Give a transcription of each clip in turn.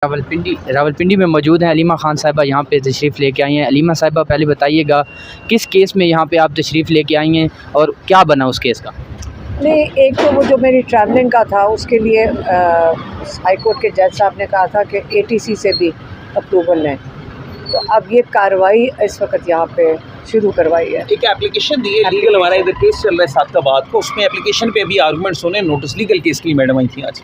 रावलपिंडी में मौजूद हैं अलीमा ख़ान साहिबा, यहाँ पे तशरीफ़ लेके आई हैं। अलीमा साहिबा, पहले बताइएगा किस केस में यहाँ पे आप तशरीफ़ लेके आई हैं और क्या बना उस केस का? नहीं, एक तो वो जो मेरी ट्रैवलिंग का था उसके लिए हाई कोर्ट के जज साहब ने कहा था कि एटीसी से भी अप्रूवल लें, तो अब ये कार्रवाई इस वक्त यहाँ पे शुरू करवाई है। एक एप्लीकेशन दी है लीगल, हमारा इधर केस चल रहा है 7 का बाद को, उसमें एप्लीकेशन पे भी आर्गूमेंट्स होने, नोटिस लीगल केस की मैडम आई थी आज।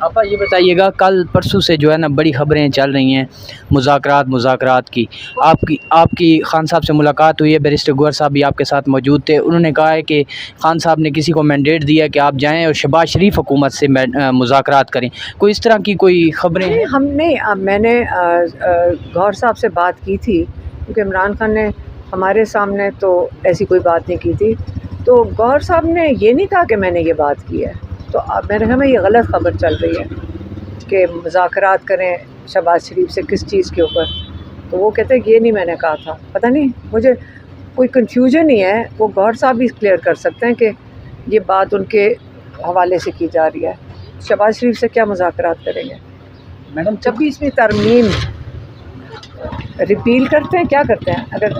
आपा ये बताइएगा, कल परसों से जो है ना बड़ी ख़बरें चल रही हैं मुज़ाकरात की। आपकी ख़ान साहब से मुलाकात हुई है, बैरिस्टर गौहर साहब भी आपके साथ मौजूद थे। उन्होंने कहा है कि ख़ान साहब ने किसी को मैंडेट दिया कि आप जाएं और शहबाज शरीफ हुकूमत से मुज़ाकरात करें। कोई इस तरह की कोई ख़बरें हैं? हमने मैंने गौहर साहब से बात की थी, क्योंकि इमरान खान ने हमारे सामने तो ऐसी कोई बात नहीं की थी, तो गौहर साहब ने ये नहीं कहा कि मैंने ये बात की है। तो अब मेरे ख्याल में ये गलत ख़बर चल रही है कि मुज़ाकरात करें शहबाज शरीफ से किस चीज़ के ऊपर, तो वो कहते हैं ये नहीं मैंने कहा था। पता नहीं, मुझे कोई कन्फ्यूजन ही है, वो गौहर साहब भी क्लियर कर सकते हैं कि ये बात उनके हवाले से की जा रही है। शहबाज शरीफ से क्या मुज़ाकरात करेंगे मैडम? 26वीं तरमीम रिपील करते हैं, क्या करते हैं? अगर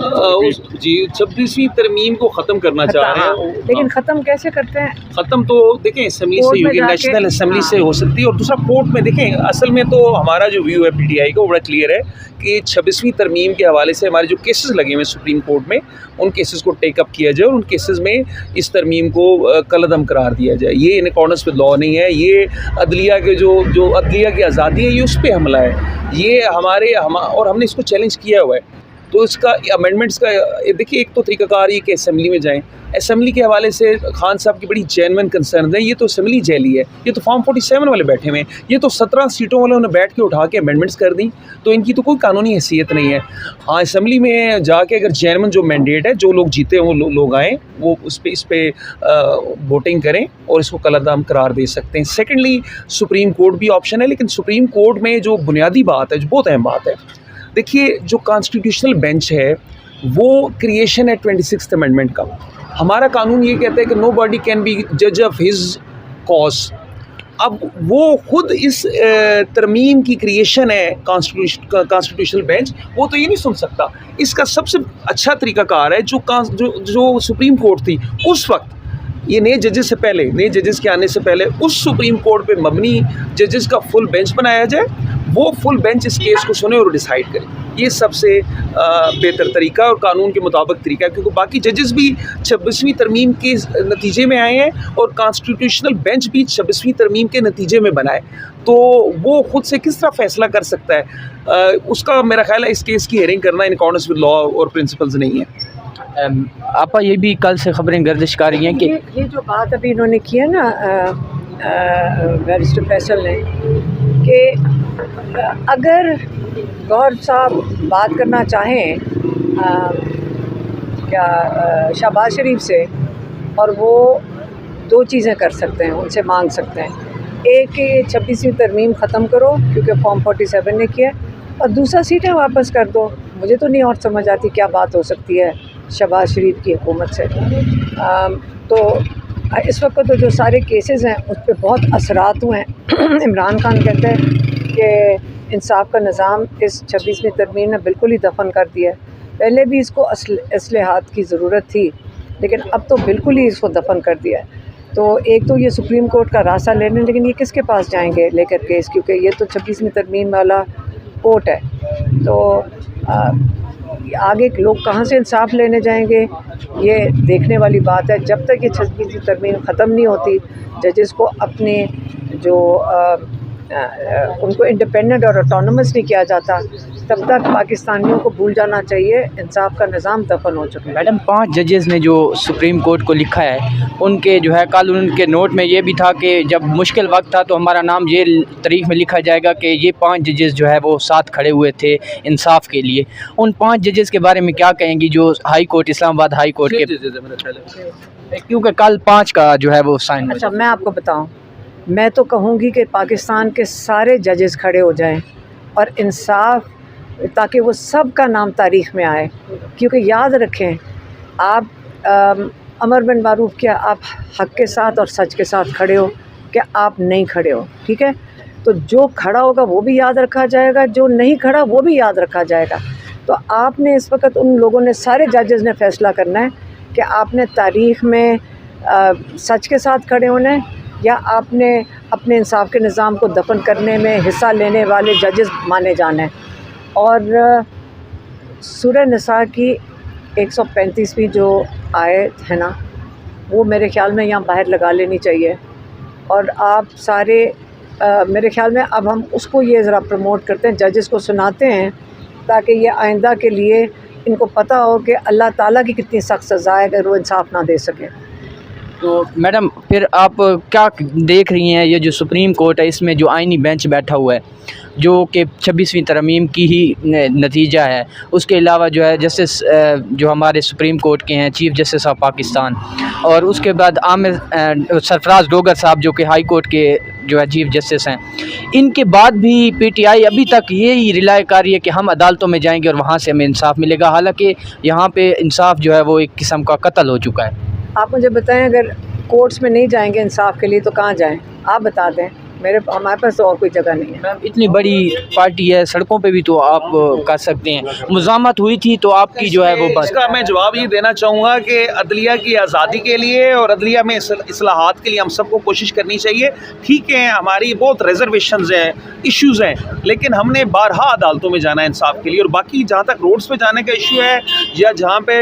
जी 26वीं तरमीम को ख़त्म करना चाह रहे हैं, लेकिन ख़त्म कैसे करते हैं? ख़त्म तो देखें असम्बली से होगी, नेशनल असम्बली से हो सकती है, और दूसरा कोर्ट में देखें। असल में तो हमारा जो व्यू है पीटीआई का वो बड़ा क्लियर है कि 26वीं तरमीम के हवाले से हमारे जो केसेस लगे हुए हैं सुप्रीम कोर्ट में, उन केसेस को टेकअप किया जाए और उन केसेस में इस तरमीम को कलअदम करार दिया जाए। ये इन अकॉर्डेंस विद लॉ नहीं है, ये अदलिया के जो अदलिया की आज़ादी है, ये उस पर हमला है। ये और हमने इसको चैलेंज किया हुआ है। तो इसका अमेंडमेंट्स का देखिए, एक तो तरीक़ाकार ये कि असम्बली में जाएँ। असम्बली के हवाले से खान साहब की बड़ी जेन्युइन कंसर्न है। ये तो असम्बली जैली है, ये तो फॉर्म 47 वाले बैठे हुए हैं, ये तो 17 सीटों वाले उन्हें बैठ के उठा के अमेंडमेंट्स कर दी, तो इनकी तो कोई कानूनी हैसियत नहीं है। हाँ, असम्बली में जाके अगर जेन्युइन जो मैंडेट है, जो लोग जीते हैं वो लोग आएँ, वो इस पर वोटिंग करें और इसको कलअदम करार दे सकते हैं। सेकेंडली, सुप्रीम कोर्ट भी ऑप्शन है, लेकिन सुप्रीम कोर्ट में जो बुनियादी बात है, जो बहुत अहम बात है, देखिए जो कॉन्स्टिट्यूशनल बेंच है वो क्रिएशन है 26th अमेंडमेंट का। हमारा कानून ये कहता है कि नो बॉडी कैन बी जज ऑफ हिज कॉज। अब वो खुद इस तरमीम की क्रिएशन है कॉन्स्टिट्यूशनल बेंच, वो तो ये नहीं सुन सकता। इसका सबसे अच्छा तरीक़ाकार है जो सुप्रीम कोर्ट थी उस वक्त, ये नए जजेस से पहले, नए जजेस के आने से पहले उस सुप्रीम कोर्ट पे मबनी जजेस का फुल बेंच बनाया जाए, वो फुल बेंच इस केस को सुने और डिसाइड करे। ये सबसे बेहतर तरीका और कानून के मुताबिक तरीका है, क्योंकि बाकी जजेस भी 26वीं तरमीम के नतीजे में आए हैं और कॉन्स्टिट्यूशनल बेंच भी 26वीं तरमीम के नतीजे में बनाए, तो वो खुद से किस तरह फैसला कर सकता है? उसका मेरा ख्याल है इस केस की हेयरिंग करना इन अकॉर्डेंस विद लॉ और प्रिंसिपल्स नहीं है। आपा ये भी कल से खबरें गर्दिश कर रही हैं कि ये जो बात अभी इन्होंने की है ना बैरिस्टर फैसल ने, कि अगर गौहर साहब बात करना चाहें शहबाज शरीफ से, और वो दो चीज़ें कर सकते हैं, उनसे मांग सकते हैं। एक कि 26वीं तरमीम ख़त्म करो क्योंकि फॉर्म 47 ने किया, और दूसरा सीटें वापस कर दो। मुझे तो नहीं और समझ आती क्या बात हो सकती है शहबाज शरीफ की हुकूमत से। तो इस वक्त तो जो सारे केसेस हैं उस पर बहुत असरात हुए हैं। इमरान खान कहते हैं कि इंसाफ का निज़ाम इस 26वीं तरमीम ने बिल्कुल ही दफन कर दिया है। पहले भी इसको असलहात की ज़रूरत थी, लेकिन अब तो बिल्कुल ही इसको दफन कर दिया है। तो एक तो ये सुप्रीम कोर्ट का रास्ता लेने, लेकिन ये किसके पास जाएंगे लेकर केस, क्योंकि ये तो 26वीं तरमीम वाला कोर्ट है। तो आगे लोग कहाँ से इंसाफ लेने जाएंगे, ये देखने वाली बात है। जब तक ये 26वीं तरमीम ख़त्म नहीं होती, जजेस को अपने जो उनको इंडिपेंडेंट और ऑटोनमस नहीं किया जाता, तब तक पाकिस्तानियों को भूल जाना चाहिए इंसाफ का निज़ाम दफन हो चुका है। मैडम, 5 जजेस ने जो सुप्रीम कोर्ट को लिखा है, उनके जो है कल उनके नोट में ये भी था कि जब मुश्किल वक्त था तो हमारा नाम ये तारीख में लिखा जाएगा कि ये 5 जजेस जो है वो साथ खड़े हुए थे इंसाफ के लिए। उन 5 जजेस के बारे में क्या कहेंगी जो high court, Islamabad high court के, क्योंकि कल 5 का जो है वो साइन। अच्छा, मैं आपको बताऊँ, मैं तो कहूँगी कि पाकिस्तान के सारे जजेस खड़े हो जाएं और इंसाफ, ताकि वो सब का नाम तारीख़ में आए। क्योंकि याद रखें, आप अमर बिन मारूफ, क्या आप हक़ के साथ और सच के साथ खड़े हो, क्या आप नहीं खड़े हो? ठीक है, तो जो खड़ा होगा वो भी याद रखा जाएगा, जो नहीं खड़ा वो भी याद रखा जाएगा। तो आपने इस वक्त उन लोगों ने, सारे जजेस ने फ़ैसला करना है कि आपने तारीख़ में सच के साथ खड़े होना है या आपने अपने इंसाफ के निज़ाम को दफन करने में हिस्सा लेने वाले जजेस माने जाना है। और सूरह निसा की 135वीं जो आयत है ना, वो मेरे ख़्याल में यहाँ बाहर लगा लेनी चाहिए। और आप सारे मेरे ख़्याल में अब हम उसको ये ज़रा प्रमोट करते हैं, जजेस को सुनाते हैं, ताकि ये आइंदा के लिए इनको पता हो कि अल्लाह ताला की कितनी सख्त सज़ा है अगर वो इंसाफ ना दे सके। तो मैडम फिर आप क्या देख रही हैं, ये जो सुप्रीम कोर्ट है इसमें जो आइनी बेंच बैठा हुआ है जो कि 26वीं तरमीम की ही नतीजा है, उसके अलावा जो है जस्टिस जो हमारे सुप्रीम कोर्ट के हैं चीफ़ जस्टिस ऑफ पाकिस्तान, और उसके बाद आमिर सरफराज डोगर साहब जो कि हाई कोर्ट के जो है चीफ़ जस्टिस हैं, इनके बाद भी पीटीआई अभी तक यही रिलाय कर रही है कि हम अदालतों में जाएंगे और वहाँ से हमें इंसाफ मिलेगा, हालांकि यहाँ पे इंसाफ जो है वो एक किस्म का कत्ल हो चुका है। आप मुझे बताएं, अगर कोर्ट्स में नहीं जाएंगे इंसाफ के लिए तो कहाँ जाएं? आप बता दें, हमारे पास तो और कोई जगह नहीं है। मैम इतनी बड़ी पार्टी है, सड़कों पे भी तो आप कर सकते हैं। मुज़ामत हुई थी तो आपकी जो है वो बात, इसका मैं जवाब ये देना चाहूँगा कि अदलिया की आज़ादी के लिए और अदलिया में इस्लाहात के लिए हम सबको कोशिश करनी चाहिए। ठीक है, हमारी बहुत रिजर्वेशंस हैं, इश्यूज़ हैं, लेकिन हमने बारहा अदालतों में जाना है इंसाफ के लिए। और बाकी जहाँ तक रोड्स पे जाने का इशू है या जहाँ पे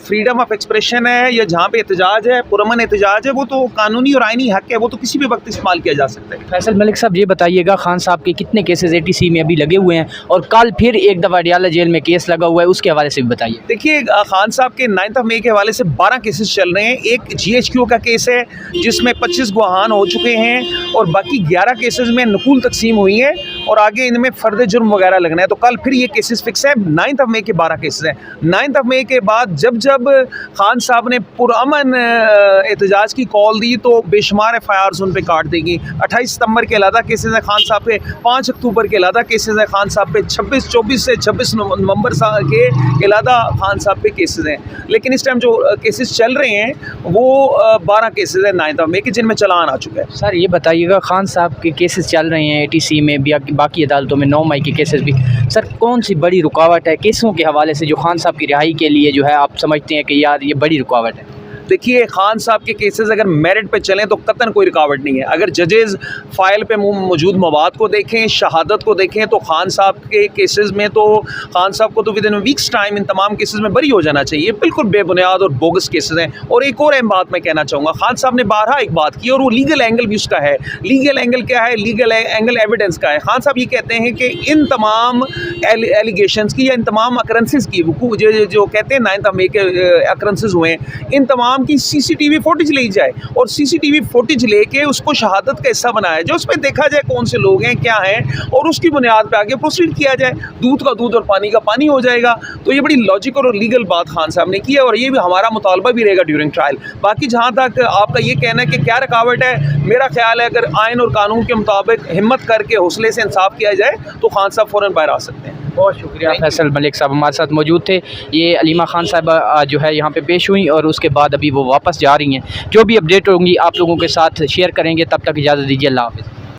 फ्रीडम ऑफ एक्सप्रेशन है या जहाँ पे एहतजाज है, पुरअमन एहतजाज है, वो तो कानूनी और आइनी हक़ है, वो तो किसी भी वक्त इस्तेमाल किया जा सकता है। फैसल मलिक साहब ये बताइएगा, खान साहब के कितने केसेस ATC में अभी लगे हुए हैं और कल फिर एक दफ़ा अडियाला जेल में केस लगा हुआ है, उसके हवाले से भी बताइए। देखिए, खान साहब के 9 मई के हवाले से 12 केसेस चल रहे हैं। एक GHQ का केस है जिसमें 25 गवाहान हो चुके हैं और बाकी 11 केसेस में नकूल तकसीम हुई है और आगे इनमें फ़र्द जुर्म वगैरह लगना है। तो कल फिर ये केसेस फिक्स है। 9 मई के 12 केसेस हैं। 9 मई के बाद जब खान साहब ने पुरअमन एहतजाज की कॉल दी तो बेशुमार FIRs उन पर काट देगी। 28 सितंबर के अलहदा केसेस हैं खान साहब पे, 5 अक्टूबर के अलहदा केसेस हैं खान साहब पे, 24 से 26 नवंबर के अलहदा खान साहब पे केसेस हैं। लेकिन इस टाइम जो केसेस चल रहे हैं वो 12 केसेस हैं 9 मई के, जिनमें चालान आ चुका है। सर ये बताइएगा, खान साहब के केसेस चल रहे हैं ATC में भी, बाकी अदालतों में 9 मई के केसेस भी, सर कौन सी बड़ी रुकावट है केसों के हवाले से जो खान साहब की रिहाई के लिए जो है आप समझते हैं कि यार ये बड़ी रुकावट है? देखिए, खान साहब के केसेस अगर मेरिट पे चलें तो कतन कोई रुकावट नहीं है। अगर जजेस फाइल पे मौजूद मवाद को देखें, शहादत को देखें, तो खान साहब के केसेस में तो खान साहब को तो with in weeks time in तमाम केसेस में बरी हो जाना चाहिए। बिल्कुल बेबुनियाद और बोगस केसेस हैं। और एक और अहम बात मैं कहना चाहूँगा, खान साहब ने बारहा एक बात की और वो लीगल एंगल भी उसका है। लीगल एंगल क्या है? लीगल एंगल एविडेंस का है। खान साहब ये कहते हैं कि इन तमाम एलिगेशंस की या इन तमाम अकरेंसेस की जो कहते हैं 9 मई के अकरेंसेस हुए हैं, इन तमाम की CCTV फुटेज ली जाए और CCTV फुटेज लेके उसको शहादत का हिस्सा बनाया जाए, उसमें देखा जाए कौन से लोग हैं, क्या हैं, और उसकी बुनियाद पे आगे प्रोसीड किया जाए। दूध का दूध और पानी का पानी हो जाएगा। तो ये बड़ी लॉजिकल और लीगल बात खान साहब ने की है और ये भी हमारा मुतालबा भी रहेगा ड्यूरिंग ट्रायल। बाकी जहाँ तक आपका ये कहना है कि क्या रुकावट है, मेरा ख्याल है अगर आइन और कानून के मुताबिक हिम्मत करके हौसले से इंसाफ किया जाए तो खान साहब फ़ौरन बाहर आ सकते हैं। बहुत शुक्रिया। फैसल मलिक साहब हमारे साथ मौजूद थे। ये अलीमा खान साहब जो है यहाँ पे पेश हुई और उसके बाद अभी वो वापस जा रही हैं। जो भी अपडेट होंगी आप लोगों के साथ शेयर करेंगे। तब तक इजाज़त दीजिए। अल्लाह हाफ़िज़।